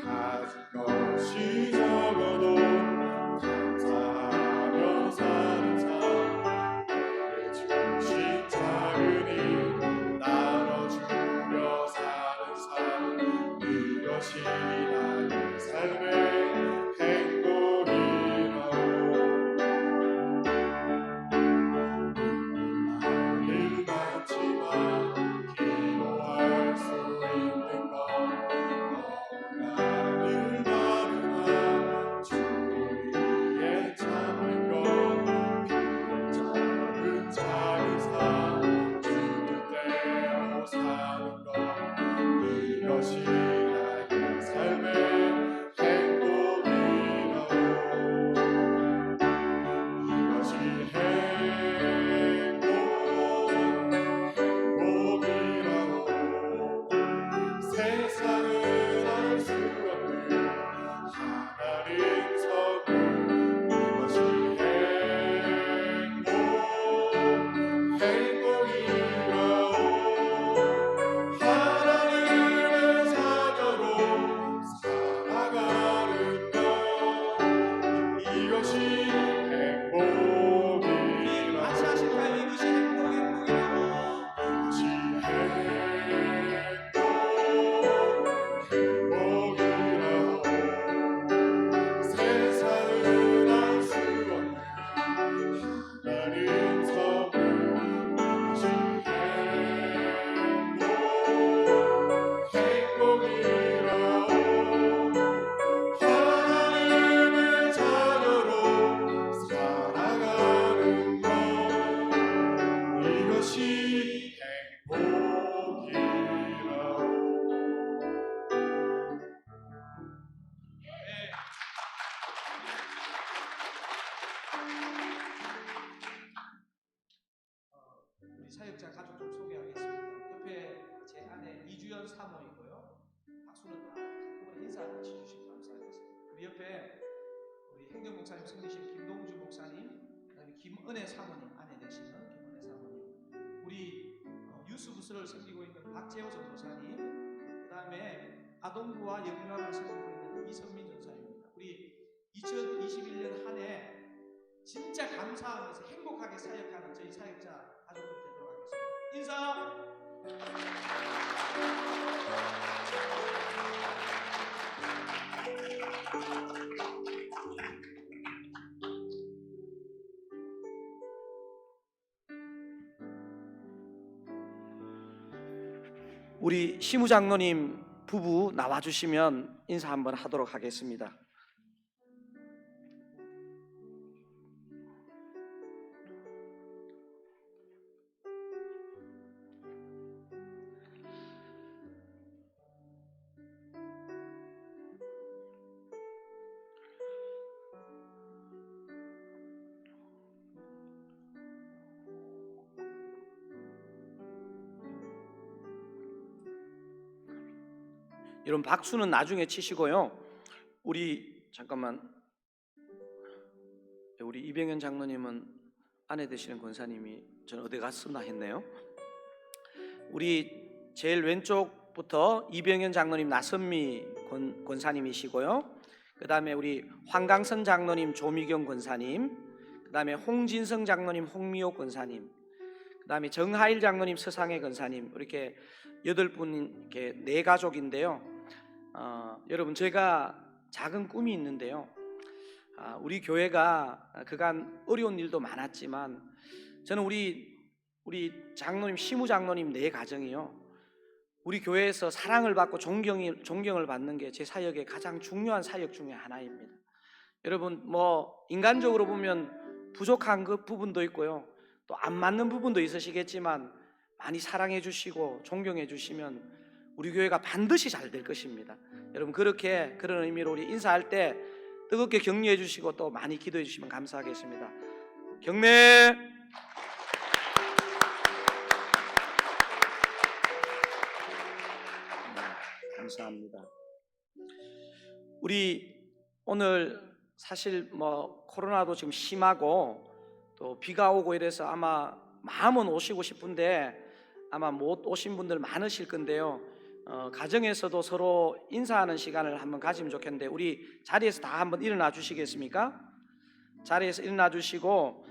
가진 것이 적어도 감사하며 사는 삶 내게 주신 작은 일 나눠주며 사는 삶 이것이 나의 삶의 행복이라고 눈물 많지만 기도할 수 있는 것 억울한 많으나 주를 위해 참는 것 비록 작은 삶 주 뜻대로 사는 것 이것이 나의 삶의 행복이라고 이것이 행복이라고 세상은 알 수 없는 하나님 선물 이것이 행복이라고 하나님의 자녀로 살아가는 것 이것이 행복이라고 같이 하실까요? 이것이 행복이라고. 이것이 행복이라고 세상은 알 수 없는 하나님 선물 이것이 행복이라고 하나님의 자녀로 살아가는 것 이것이 행복이라고 우리 사역자 가족 좀 소개하겠습니다. 옆에 제 아내 이주연 사모이고요. 박수는 다 한번 인사 같이 주시면 감사하겠습니다. 우리 옆에 우리 행정 목사님 섬기신 김동주 목사님, 그다음에 김은혜 사모님 아내 되시는 김은혜 사모님, 우리 유스부스를 섬기고 있는 박재호 전도사님, 그다음에 아동부와 영유아를 섬기고 있는 이선민 전사입니다. 우리 2021년 한 해 진짜 감사하면서 행복하게 사역하는 저희 사역자 가족들 되도록 하겠습니다. 인사! 우리 시무장로님 부부 나와주시면 인사 한번 하도록 하겠습니다. 이런 박수는 나중에 치시고요. 우리 잠깐만, 우리 이병현 장로님은 아내 되시는 권사님이 저는 어디 갔었나 했네요. 우리 제일 왼쪽부터 이병현 장로님 나선미 권사님이시고요. 그 다음에 우리 황강선 장로님 조미경 권사님, 그 다음에 홍진성 장로님 홍미호 권사님, 그 다음에 정하일 장로님 서상해 권사님, 이렇게 8분 이렇게 4가족인데요. 여러분, 제가 작은 꿈이 있는데요. 우리 교회가 그간 어려운 일도 많았지만 저는 우리 장로님, 시무 장로님 4가정이요, 우리 교회에서 사랑을 받고 존경을 받는 게 제 사역의 가장 중요한 사역 중에 하나입니다. 여러분, 뭐 인간적으로 보면 부족한 그 부분도 있고요, 또 안 맞는 부분도 있으시겠지만 많이 사랑해 주시고 존경해 주시면 우리 교회가 반드시 잘 될 것입니다. 여러분, 그런 의미로 우리 인사할 때 뜨겁게 격려해 주시고 또 많이 기도해 주시면 감사하겠습니다. 경례. 감사합니다. 우리 오늘 사실 뭐 코로나도 지금 심하고 또 비가 오고 이래서 아마 마음은 오시고 싶은데 아마 못 오신 분들 많으실 건데요. 가정에서도 서로 인사하는 시간을 한번 가지면 좋겠는데 우리 자리에서 다 한번 일어나 주시겠습니까? 자리에서 일어나 주시고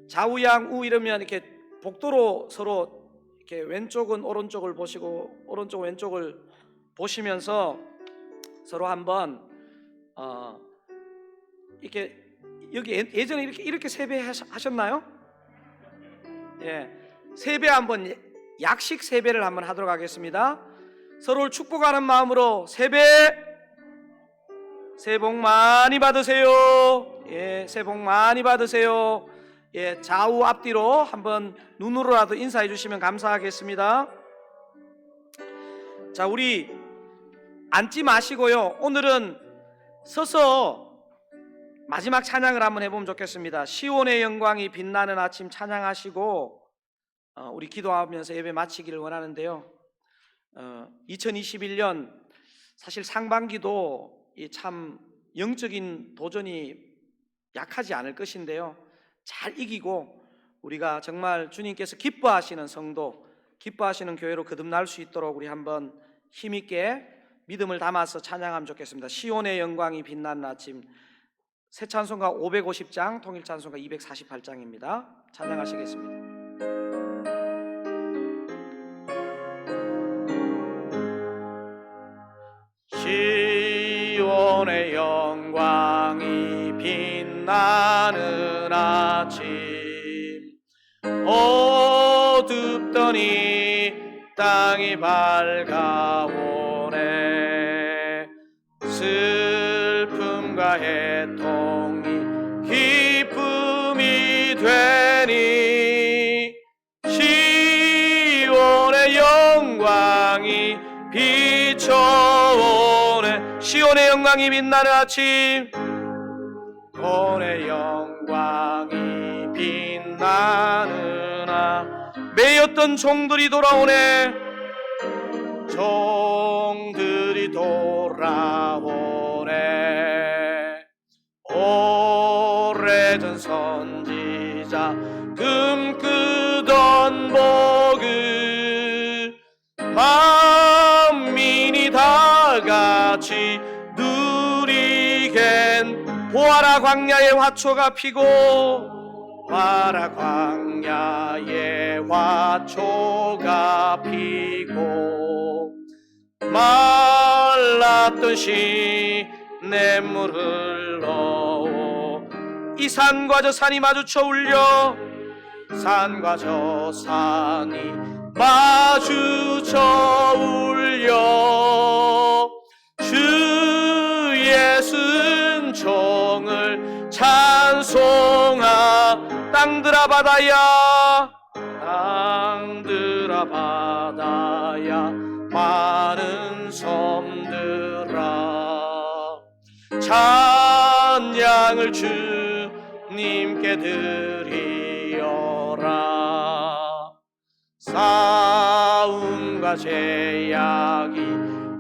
좌우양우 이러면 이렇게 복도로 서로 이렇게 왼쪽은 오른쪽을 보시고 오른쪽 왼쪽을 보시면서 서로 한번 이렇게 여기 예전에 이렇게 세배 하셨나요? 예, 세배 한번 약식 세배를 한번 하도록 하겠습니다. 서로를 축복하는 마음으로 세배, 새해 복 많이 받으세요. 예, 새해 복 많이 받으세요. 예, 좌우 앞뒤로 한번 눈으로라도 인사해 주시면 감사하겠습니다. 자, 우리 앉지 마시고요. 오늘은 서서 마지막 찬양을 한번 해보면 좋겠습니다. 시온의 영광이 빛나는 아침 찬양하시고 우리 기도하면서 예배 마치기를 원하는데요. 2021년 사실 상반기도 참 영적인 도전이 약하지 않을 것인데요. 잘 이기고 우리가 정말 주님께서 기뻐하시는 성도, 기뻐하시는 교회로 거듭날 수 있도록 우리 한번 힘있게 믿음을 담아서 찬양하면 좋겠습니다. 시온의 영광이 빛나는 아침, 새 찬송가 550장, 통일 찬송가 248장입니다. 찬양하시겠습니다. 시온의 영광이 빛나는 아침, 어둡더니 땅이 밝아오네. 슬픔과 해통이 기쁨이 되니 시온의 영광이 비춰오네. 시온의 영광이 빛나는 아침, 시온의 영광이 빛나는 매였던 종들이 돌아오네. 종들이 돌아오네. 오래전 선지자 꿈꾸던 복을 만민이 다 같이 누리겐 보아라 광야의 화초가 피고, 보아라 광야의 화초가 피고, 말랐던 시냇물 흘러 이 산과 저 산이 마주쳐 울려, 산과 저 산이 마주쳐 울려. 주의 순종을 찬송하. 땅들아 바다야, 땅들아 바다야, 많은 섬들아, 찬양을 주님께 드리어라. 싸움과 제약이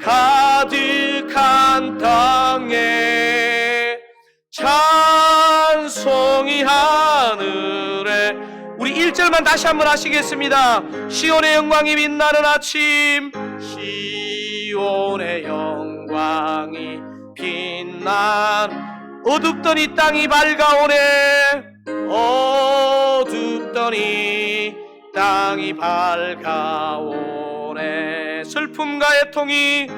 가득한 땅에 찬송이 하늘에. 우리 1절만 다시 한번 하시겠습니다. 시온의 영광이 빛나는 아침, 시온의 영광이 빛난. 어둡더니 땅이 밝아오네. 어둡더니 땅이 밝아오네. 슬픔과 애통이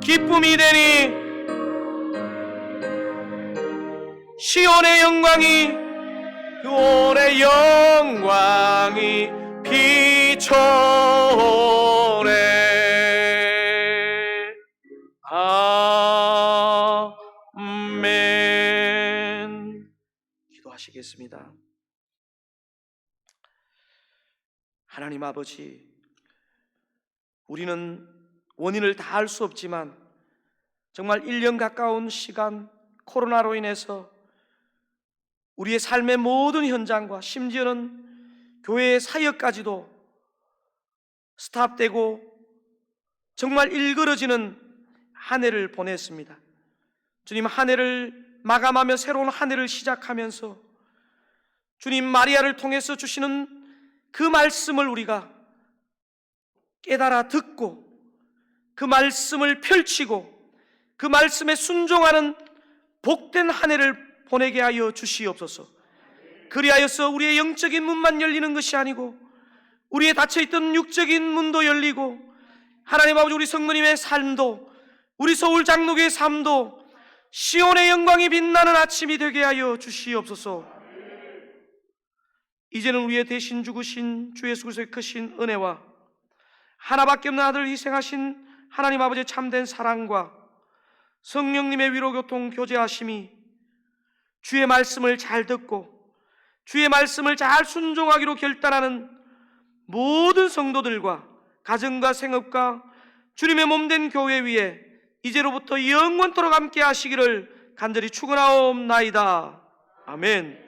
기쁨이 되니 시온의 영광이, 시온의 영광이 비춰오네. 아멘. 기도하시겠습니다. 하나님 아버지, 우리는 원인을 다 알 수 없지만 정말 1년 가까운 시간 코로나로 인해서 우리의 삶의 모든 현장과 심지어는 교회의 사역까지도 스탑되고 정말 일그러지는 한 해를 보냈습니다. 주님, 한 해를 마감하며 새로운 한 해를 시작하면서 주님, 마리아를 통해서 주시는 그 말씀을 우리가 깨달아 듣고 그 말씀을 펼치고 그 말씀에 순종하는 복된 한 해를 보내게 하여 주시옵소서. 그리하여서 우리의 영적인 문만 열리는 것이 아니고 우리의 닫혀있던 육적인 문도 열리고 하나님 아버지 우리 성도님의 삶도 우리 서울 장로교의 삶도 시온의 영광이 빛나는 아침이 되게 하여 주시옵소서. 이제는 우리의 대신 죽으신 주 예수 그리스도의 크신 은혜와 하나밖에 없는 아들을 희생하신 하나님 아버지의 참된 사랑과 성령님의 위로교통 교제하심이 주의 말씀을 잘 듣고 주의 말씀을 잘 순종하기로 결단하는 모든 성도들과 가정과 생업과 주님의 몸된 교회 위에 이제로부터 영원토록 함께 하시기를 간절히 축원하옵나이다. 아멘.